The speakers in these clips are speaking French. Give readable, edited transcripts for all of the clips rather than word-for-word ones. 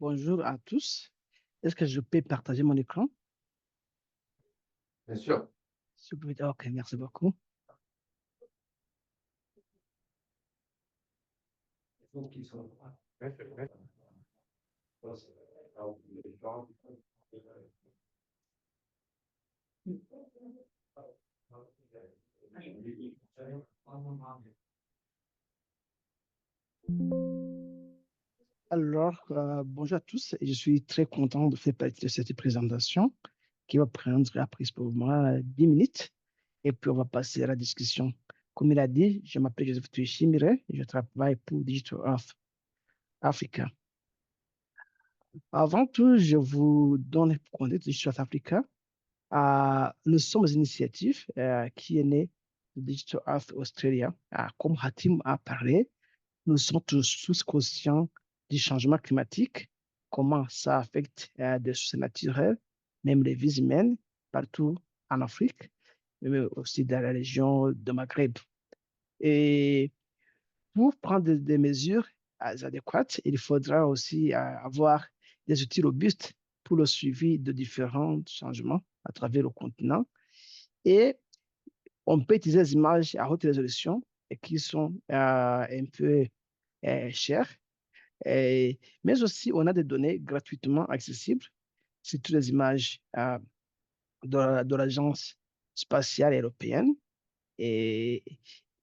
Bonjour à tous. Est-ce que je peux partager mon écran? Bien sûr. Ok, merci beaucoup. Alors, bonjour à tous. Je suis très content de faire partie de cette présentation qui va prendre après pour moi 10 minutes et puis on va passer à la discussion. Comme il a dit, je m'appelle Joseph Tuishimire et je travaille pour Digital Earth Africa. Avant tout, je vous donne pour contexte de Digital Earth Africa. Nous sommes une initiative qui est née de Digital Earth Australia. Comme Hatim a parlé, nous sommes tous conscients du changement climatique, comment ça affecte des ressources naturelles, même les vies humaines, partout en Afrique, mais aussi dans la région de Maghreb. Et pour prendre des mesures adéquates, il faudra aussi avoir des outils robustes pour le suivi de différents changements à travers le continent. Et on peut utiliser des images à haute résolution et qui sont un peu chères. Mais aussi, on a des données gratuitement accessibles, c'est toutes les images de l'Agence spatiale européenne et,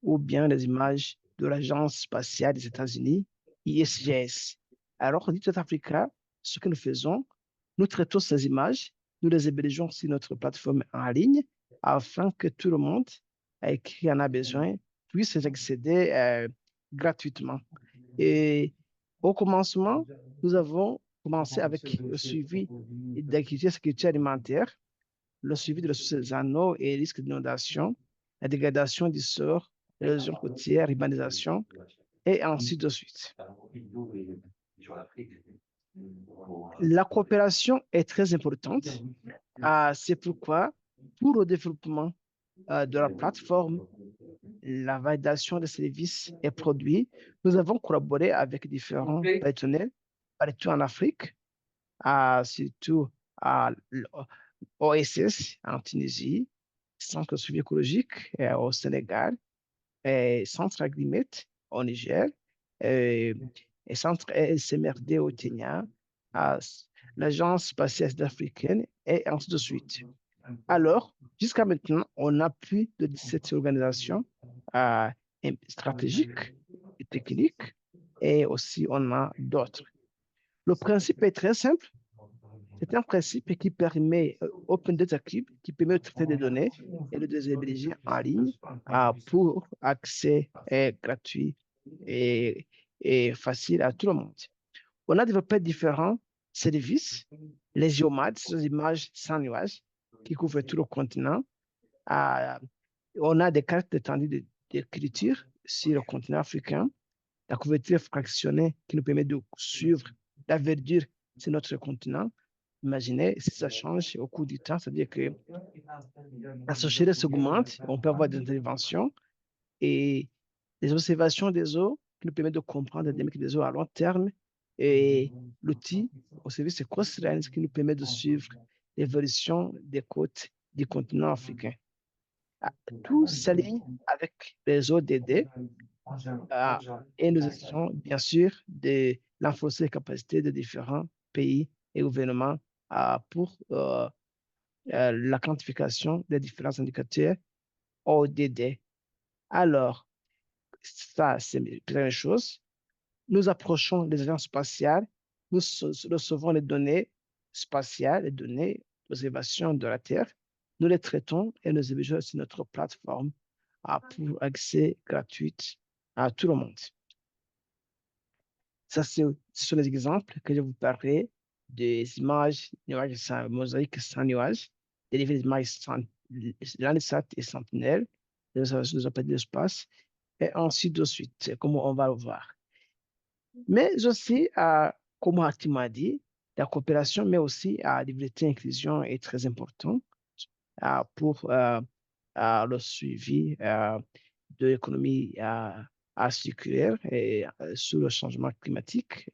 ou bien les images de l'Agence spatiale des États-Unis, ISGS. Alors, dit Africa, ce que nous faisons, nous traitons ces images, nous les hébergeons sur notre plateforme en ligne afin que tout le monde qui en a besoin puisse y accéder gratuitement. Et au commencement, nous avons commencé avec le suivi d'activités de sécurité alimentaire, le suivi de ressources en eau et risques d'inondation, la dégradation du sort, l'érosion côtière, l'urbanisation, et ainsi de suite. La coopération est très importante. C'est pourquoi, pour le développement de la plateforme, la validation des services et produits, nous avons collaboré avec différents partenaires partout en Afrique, surtout à l'OSS en Tunisie, Centre de suivi écologique au Sénégal, Centre Agrimet au Niger, et Centre SMRD au Kenya, l'Agence spatiale africaine et ainsi de suite. Alors, jusqu'à maintenant, on a plus de 17 organisations euh, stratégiques et techniques et aussi on a d'autres. Le principe est très simple. C'est un principe qui permet Open Data Cube, qui permet de traiter des données et de les héberger en ligne pour accès gratuit et, et facile à tout le monde. On a développé différents services, les géomades, ces images sans nuages qui couvrent tout le continent. Euh, on a des cartes d'étendue d'écriture sur le continent africain, la couverture fractionnée qui nous permet de suivre la verdure sur notre continent. Imaginez si ça change au cours du temps, c'est-à-dire que la sécheresse s'augmente, on peut avoir des interventions et les observations des eaux qui nous permettent de comprendre la dynamique des eaux à long terme et l'outil au service de Coastline qui nous permet de suivre l'évolution des côtes du continent africain. Tout s'aligne avec les ODD et nous essayons bien sûr de renforcer les capacités de différents pays et gouvernements pour la quantification des différents indicateurs ODD. Alors, ça, c'est la première chose. Nous approchons les agences spatiales, nous recevons les données spatiales, les données d'observation de la Terre, nous les traitons et nous les hébergeons sur notre plateforme pour accès gratuit à tout le monde. Ça, ce sont les exemples que je vous parlerai des images, nuages sans, mosaïques sans nuages, des images sans Landsat et Sentinelle, des observations de l'espace, et ainsi de suite, comme on va le voir. Mais aussi, comme Hakim a dit, la coopération, mais aussi la liberté et l'inclusion est très important pour le suivi de l'économie circulaire et sur le changement climatique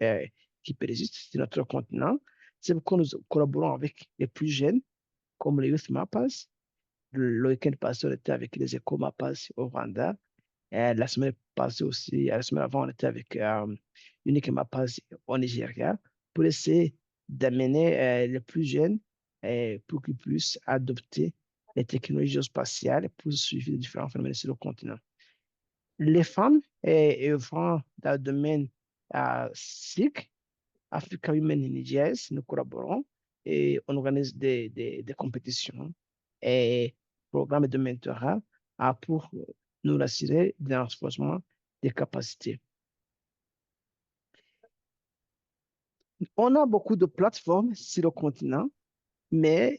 qui persiste sur notre continent. C'est pourquoi nous collaborons avec les plus jeunes, comme les Youth Mappers. Le week-end passé, on était avec les Eco Mappers au Rwanda. Et la semaine passée aussi, la semaine avant, on était avec Unique Mappers au Nigeria pour essayer d'amener les plus jeunes pour qu'ils puissent adopter les technologies géospatiales pour suivre les différents phénomènes sur le continent. Les femmes œuvrant dans le domaine SIC, Africa Women in Nigeria, nous collaborons et on organise des compétitions et programmes de mentorat pour nous assurer de renforcement des capacités. On a beaucoup de plateformes sur le continent, mais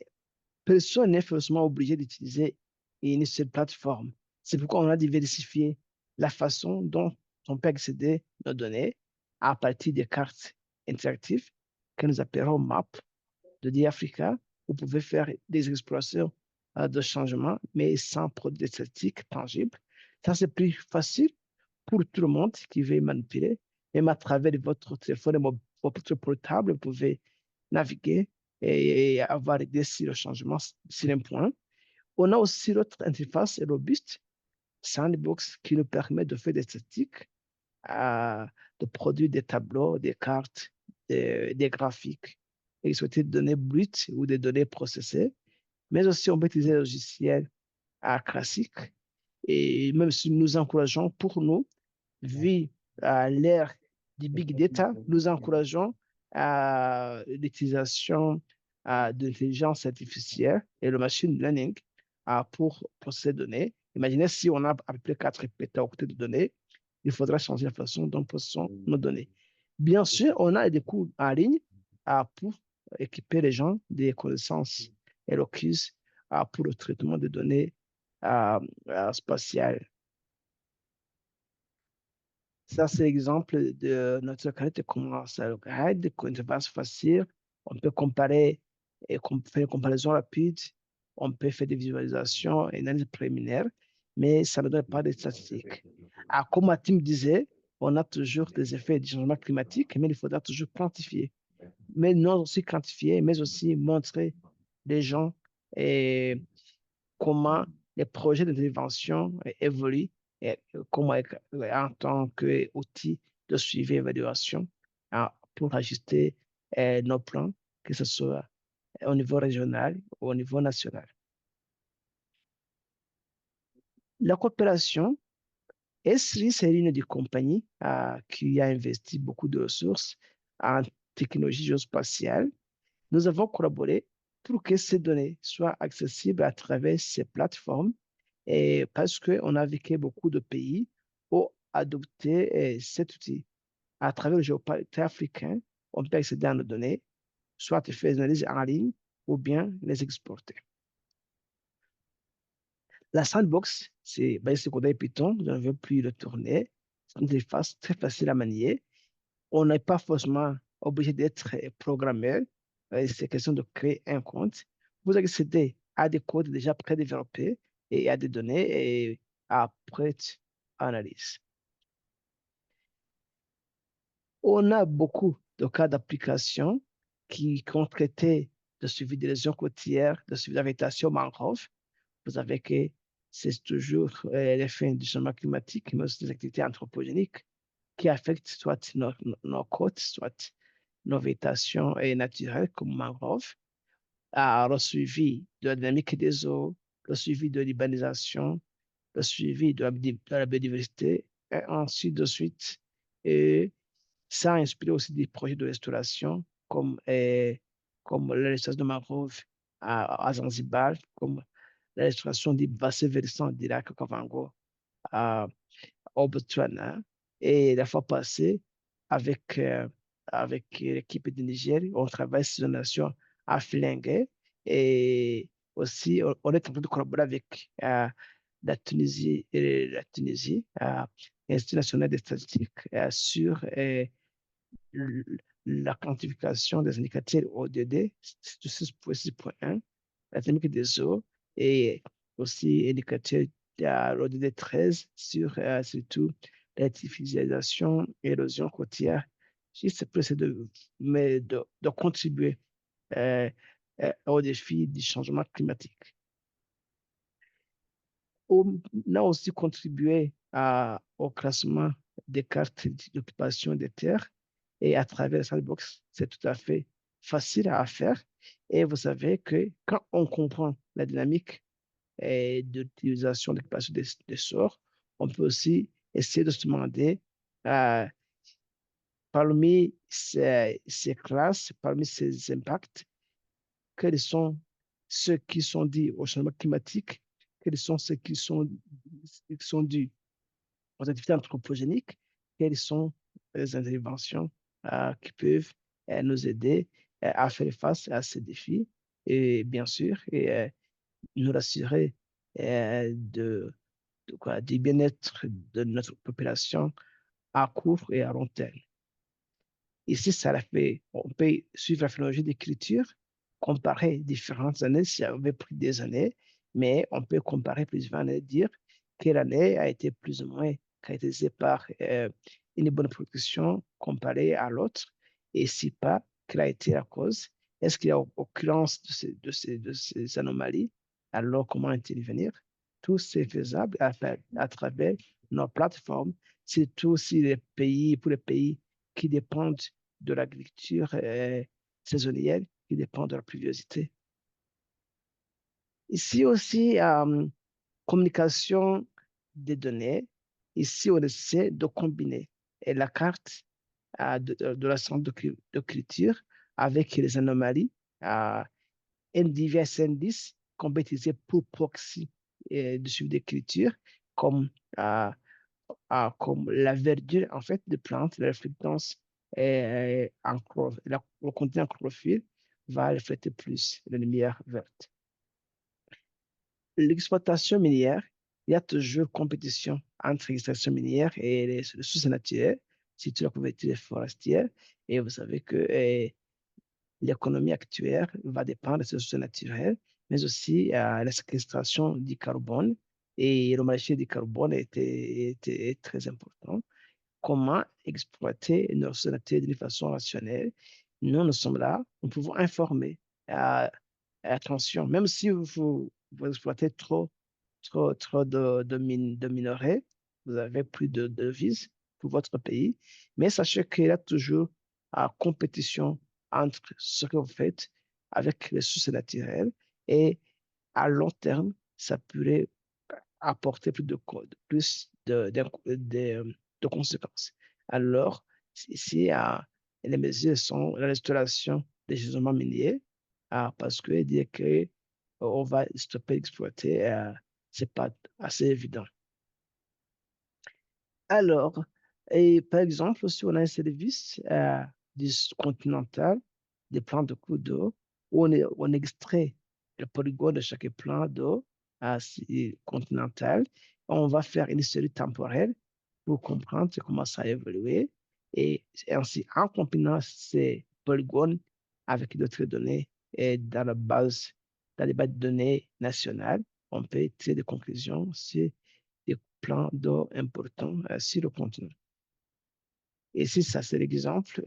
personne n'est forcément obligé d'utiliser une seule plateforme. C'est pourquoi on a diversifié la façon dont on peut accéder aux données à partir des cartes interactives que nous appellerons MAP de Africa. Vous pouvez faire des explorations de changement, mais sans produits statistiques tangibles. Ça, c'est plus facile pour tout le monde qui veut manipuler. Même à travers votre téléphone et votre portable, vous pouvez naviguer et avoir idée sur le changement sur un point. On a aussi notre interface robuste, Sandbox, qui nous permet de faire des statistiques, de produire des tableaux, des cartes, des graphiques, exploiter des données brutes ou des données processées. Mais aussi, on peut utiliser des logiciels classiques. Et même si nous encourageons pour nous, vu l'ère du big data, nous encourageons l'utilisation de l'intelligence artificielle et le machine learning pour ces données. Imaginez si on a à peu près 4 pétaoctets de données, il faudra changer la façon dont processons nos données. Bien sûr, on a des cours en ligne pour équiper les gens des connaissances éloquentes pour le traitement des données spatiales. Ça, c'est l'exemple de notre qualité commensale guide, interface facile. On peut comparer et faire une comparaison rapide. On peut faire des visualisations et une analyse préliminaire, mais ça ne donne pas de statistiques. Comme ma team disait, on a toujours des effets du changement climatique, mais il faudra toujours quantifier. Mais non aussi quantifier, mais aussi montrer les gens et comment les projets d'intervention évoluent et comment en tant qu'outil de suivi et évaluation pour ajuster nos plans, que ce soit au niveau régional ou au niveau national. La coopération Esri, c'est une des compagnies qui a investi beaucoup de ressources en technologie géospatiale. Nous avons collaboré pour que ces données soient accessibles à travers ces plateformes et parce qu'on a vu que beaucoup de pays ont adopté cet outil. À travers le géoparc africain, on peut accéder à nos données, soit faire des analyses en ligne ou bien les exporter. La sandbox, c'est basé sur Python, je ne veux plus le tourner. C'est une interface très facile à manier. On n'est pas forcément obligé d'être programmeur. C'est question de créer un compte. Vous accédez à des codes déjà prédéveloppés et à des données et à prête analyse. On a beaucoup de cas d'application qui ont traité de suivi des lésions côtières, de suivi de la végétation mangrove. Vous savez que c'est toujours l'effet du changement climatique, mais aussi des activités anthropogéniques qui affectent soit nos côtes, soit nos végétations naturelles comme mangrove, le suivi de la dynamique des eaux, le suivi de l'urbanisation, le suivi de la biodiversité, et ainsi de suite. Et ça a inspiré aussi des projets de restauration comme la restauration de mangrove à Zanzibar, comme la restauration des bassins versants du lac Kavango au Botswana. Et la fois passée, avec, avec l'équipe de Niger, on travaille sur une nation à Filengue. Et aussi, on est en train de collaborer avec la Tunisie et la Tunisie, l'Institut national des statistiques, sur la quantification des indicateurs ODD 6.6.1, la dynamique des eaux et aussi indicateur de l'ODD 13 sur surtout l'artificialisation et l'érosion côtière c'est pour essayer de contribuer euh, au défi du changement climatique. On a aussi contribué au classement des cartes d'occupation des terres et à travers Sandbox, c'est tout à fait facile à faire. Et vous savez que quand on comprend la dynamique d'utilisation de l'occupation des sorts, on peut aussi essayer de se demander euh, parmi ces classes, parmi ces impacts, quels sont ceux qui sont dus au changement climatique, quels sont ceux qui sont dus aux activités anthropogéniques, quelles sont les interventions qui peuvent nous aider à faire face à ces défis et bien sûr nous rassurer du bien-être de notre population à court et à long terme. Ici, on peut suivre la phénoménologie d'écriture, comparer différentes années, s'il y avait pris des années, mais on peut comparer plusieurs années, dire quelle année a été plus ou moins caractérisée par une bonne production comparée à l'autre, et si pas, quelle a été la cause? Est-ce qu'il y a occurrence de ces anomalies? Alors, comment intervenir? Tout c'est faisable à travers nos plateformes, surtout si pour les pays qui dépendent de l'agriculture saisonnière qui dépend de la pluviosité. Ici aussi, communication des données. Ici, on essaie de combiner la carte de la centre de culture avec les anomalies, divers indices qu'on peut utiliser pour proxy de suivi d'écriture, comme comme la verdure en fait des plantes, la réflectance le contenu en chlorophylle va refléter plus la lumière verte. L'exploitation minière, il y a toujours compétition entre l'extraction minière et les ressources naturelles, surtout la couverture forestière. Et vous savez que l'économie actuelle va dépendre des ressources naturelles, mais aussi la séquestration du carbone. Et le marché du carbone était très important. Comment exploiter nos ressources naturelles d'une façon rationnelle? Nous sommes là, nous pouvons informer. Euh, Attention, même si vous exploitez trop de minerais, vous avez plus de devises pour votre pays, mais sachez qu'il y a toujours une compétition entre ce que vous faites avec les ressources naturelles et à long terme, ça pourrait apporter de conséquences. Alors, ici, les mesures sont la restauration des gisements miniers, parce que dire que on va stopper d'exploiter, c'est pas assez évident. Alors, et par exemple, si on a un service du continental, des plans de cours d'eau, où on extrait le polygone de chaque plan d'eau continental, on va faire une série temporelle pour comprendre comment ça a évolué. Et ainsi, en combinant ces polygones avec d'autres données et dans les bases de données nationales, on peut tirer des conclusions sur des plans d'eau importants sur le continent. Ici, ça, c'est l'exemple.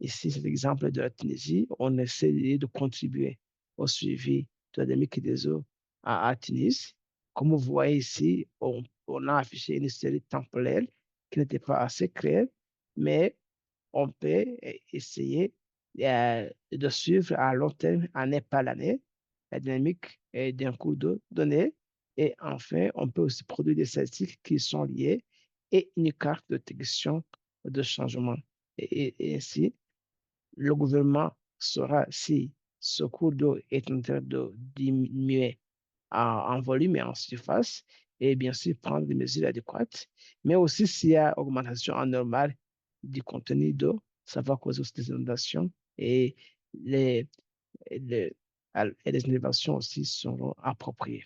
Ici, c'est l'exemple de la Tunisie. On essaie de contribuer au suivi de la dynamique des eaux à Tunis. Comme vous voyez ici, on a affiché une série temporelle qui n'était pas assez claire, mais on peut essayer de suivre à long terme, année par année, la dynamique d'un cours d'eau donné. Et enfin, on peut aussi produire des statistiques qui sont liées et une carte de détection de changement. Et ainsi, le gouvernement saura si ce cours d'eau est en train de diminuer en volume et en surface, et bien sûr prendre des mesures adéquates, mais aussi s'il y a augmentation anormale du contenu d'eau, ça va causer aussi des inondations et les, les, et les interventions aussi seront appropriées.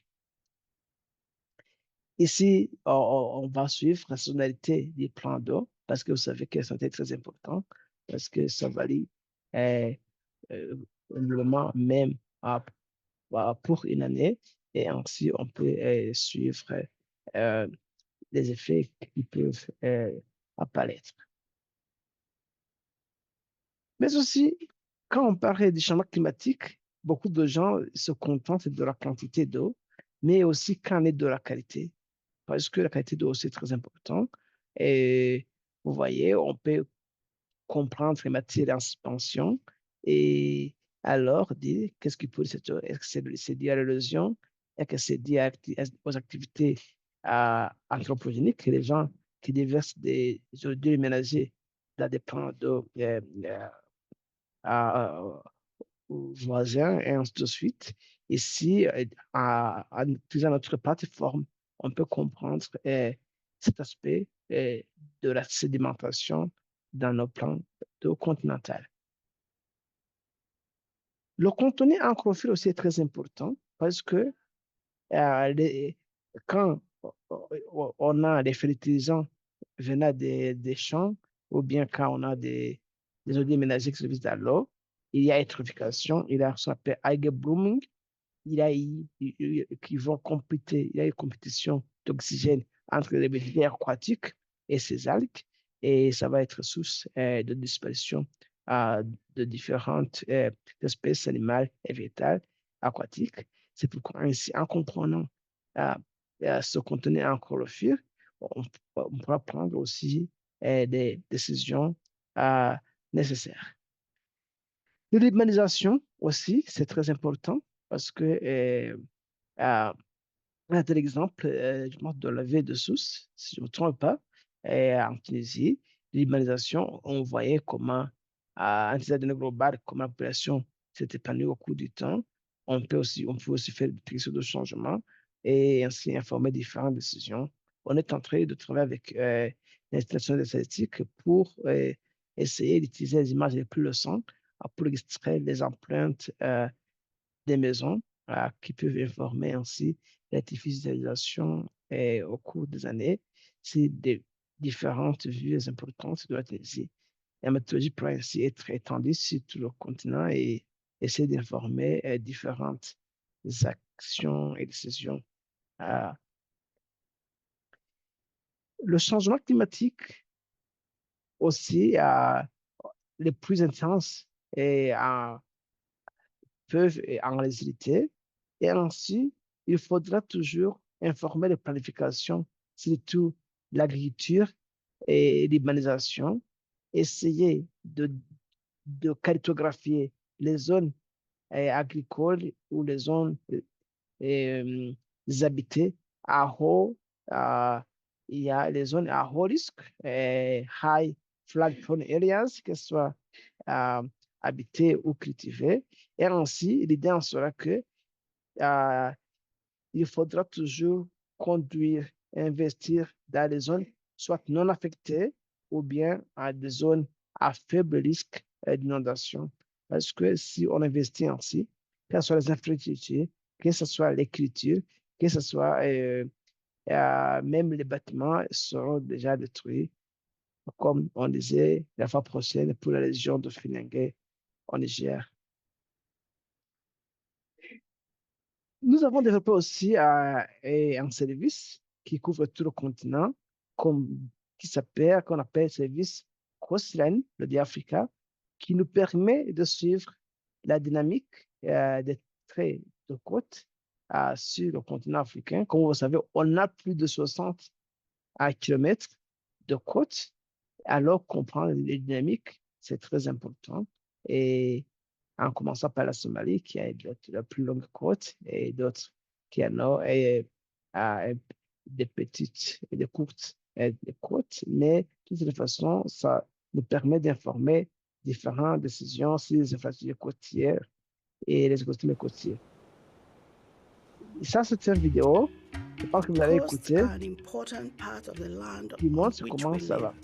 Ici, on va suivre la saisonnalité des plans d'eau parce que vous savez que c'est très important parce que ça varie euh, le moment même pour une année et ainsi on peut suivre les effets qui peuvent apparaître. Mais aussi, quand on parle du changement climatique, beaucoup de gens se contentent de la quantité d'eau, mais aussi qu'en est de la qualité, parce que la qualité d'eau, c'est très important. Et vous voyez, on peut comprendre les matières en suspension et alors dire qu'est-ce qui peut cette eau. Est-ce que c'est dû à l'érosion? Est-ce que c'est dû aux activités anthropogéniques, les gens qui déversent des ordures ménagers dans des plans d'eau à- aux voisins et ainsi de suite. Ici, en utilisant notre plateforme, on peut comprendre cet aspect de la sédimentation dans nos plans d'eau continentales. Le contenu en chlorophylle aussi est très important parce que quand on a des fertilisants venant des champs ou bien quand on a des ordures ménagers qui se visent dans l'eau, il y a eutrophication, il y a ce qu'on appelle algae blooming, qui vont compéter, il y a une compétition d'oxygène entre les rivières aquatiques et ces algues, et ça va être source de disparition de différentes espèces animales et végétales aquatiques. C'est pourquoi ainsi, en comprenant euh, ce contenu en chlorophylle, on, on pourra prendre aussi des décisions euh, nécessaires. L'urbanisation aussi, c'est très important parce que euh, un tel exemple, je pense de la ville de Sousse, si je ne me trompe pas, en Tunisie, l'urbanisation, on voyait comment, en de global, comment la population s'est épanouie au cours du temps. On peut aussi faire des prédictions de changement et ainsi informer différentes décisions. On est en train de travailler avec l'installation des statistiques pour essayer d'utiliser les images les plus récentes pour extraire les empreintes des maisons qui peuvent informer ainsi l'artificialisation au cours des années. C'est des différentes vues importantes de la Tunisie. La méthodologie pourrait ainsi être étendue sur tout le continent et essayer d'informer différentes actions et décisions. Euh, le changement climatique aussi, les plus intenses et peuvent en résulter. Et ainsi, il faudra toujours informer les planifications, surtout l'agriculture et l'urbanisation, essayer de cartographier les zones agricoles ou les zones euh, habitées à haut, euh, il y a les zones à haut risque, high flood prone areas, que ce soit euh, habitées ou cultivées. Et ainsi, l'idée en sera que euh, il faudra toujours conduire, investir dans les zones soit non affectées ou bien à des zones à faible risque d'inondation. Parce que si on investit ainsi, que ce soit les infrastructures, que ce soit l'écriture, que ce soit même les bâtiments seront déjà détruits, comme on disait la fois prochaine pour la région de Finingue en Niger. Nous avons développé aussi un service qui couvre tout le continent, comme, qu'on appelle service Coastline, le Africa, qui nous permet de suivre la dynamique des traits de côte sur le continent africain. Comme vous savez, on a plus de 60 kilomètres de côte, alors comprendre les dynamiques, c'est très important. Et en commençant par la Somalie, qui a la plus longue côte, et d'autres qui en ont des petites et des courtes des côtes. Mais de toute façon, ça nous permet d'informer différentes décisions sur les infrastructures côtières et les écosystèmes côtiers. Et ça, c'est une vidéo. Je pense que vous allez Coasts écouter, are an important part of the land qui on montre which comment we ça live. va.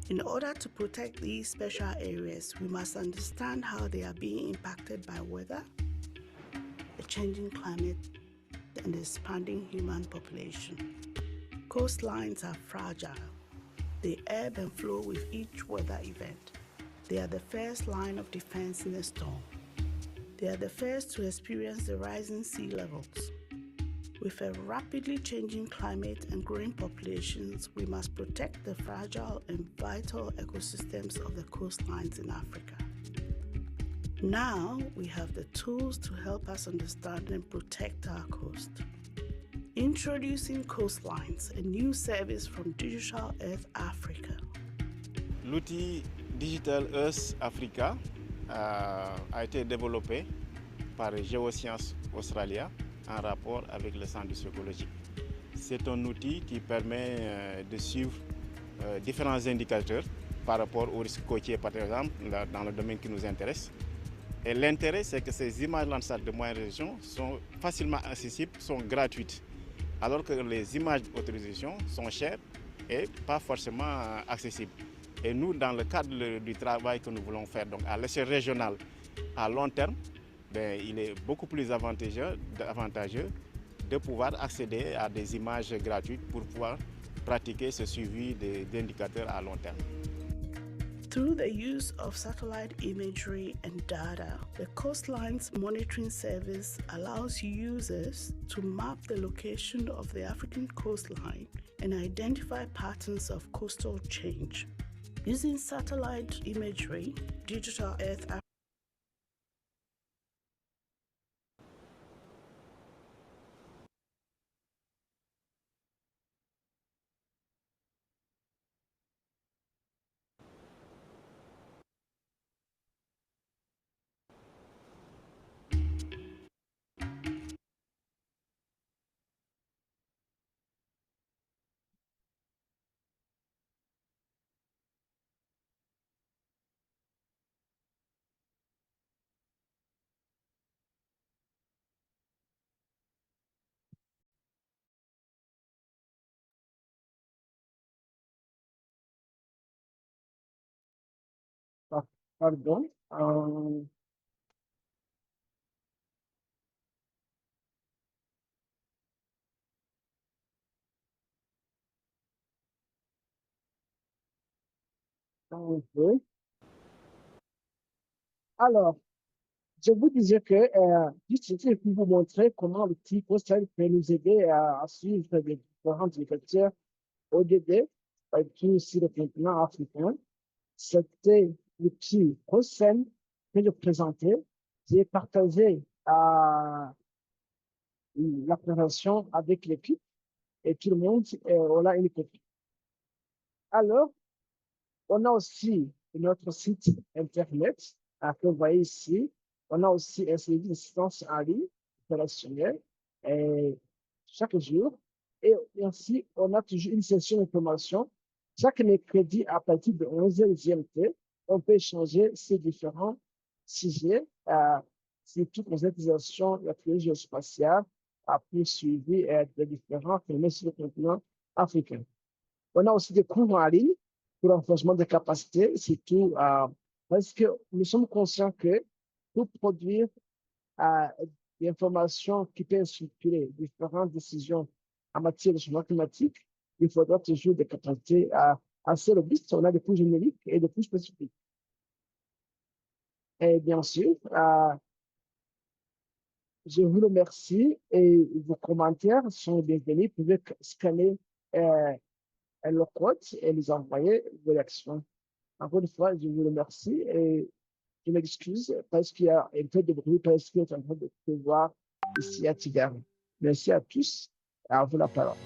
In order to protect these special areas, we must understand how they are being impacted by weather, a changing climate, and the expanding human population. Coastlines are fragile. They ebb and flow with each weather event. They are the first line of defense in a storm. They are the first to experience the rising sea levels. With a rapidly changing climate and growing populations, we must protect the fragile and vital ecosystems of the coastlines in Africa. Now we have the tools to help us understand and protect our coast. Introducing Coastlines, a new service from Digital Earth Africa. L'outil Digital Earth Africa a été développé par Geoscience Australia en rapport avec le Centre psychologique. C'est un outil qui permet de suivre différents indicateurs par rapport aux risques côtiers, par exemple, dans le domaine qui nous intéresse. Et l'intérêt, c'est que ces images Landsat de moyenne résolution sont facilement accessibles, sont gratuites, alors que les images d'autorisation sont chères et pas forcément accessibles. Et nous, dans le cadre du travail que nous voulons faire donc à l'échelle régionale, à long terme, il est beaucoup plus avantageux de pouvoir accéder à des images gratuites pour pouvoir pratiquer ce suivi d'indicateurs à long terme. Through the use of satellite imagery and data, the Coastlines Monitoring Service allows users to map the location of the African coastline and identify patterns of coastal change. Using satellite imagery, Digital Earth Africa Pardon. Oui. Alors, je vous disais que juste c'était pour vous montrer comment l'outil Coastal peut nous aider à suivre les différents indicateurs ODD qui sur le continent africain. C'était l'outil Coastal que je présentais, qui est partagé à la présentation avec l'équipe et tout le monde, on a une copie. Alors, on a aussi notre site Internet que vous voyez ici. On a aussi un service d'assistance en ligne opérationnel chaque jour. Et ainsi, on a toujours une session d'information. Chaque mercredi, à partir de 11h GMT, on peut échanger ces différents sujets sur toutes les utilisations de la technologie géospatiale pour suivre des différents phénomènes sur le continent africain. On a aussi des cours en ligne pour renforcement des capacités, surtout parce que nous sommes conscients que pour produire des informations qui peuvent structurer différentes décisions en matière de changement climatique, il faudra toujours des capacités assez robustes. On a des cours génériques et des cours spécifiques. Et bien sûr, je vous remercie et vos commentaires sont bienvenus. Vous pouvez scanner le code et nous envoyer vos réactions. Encore une fois, je vous remercie et je m'excuse parce qu'il y a un peu de bruit, parce qu'il est en train de pleuvoir ici à Tigard. Merci à tous et à vous la parole.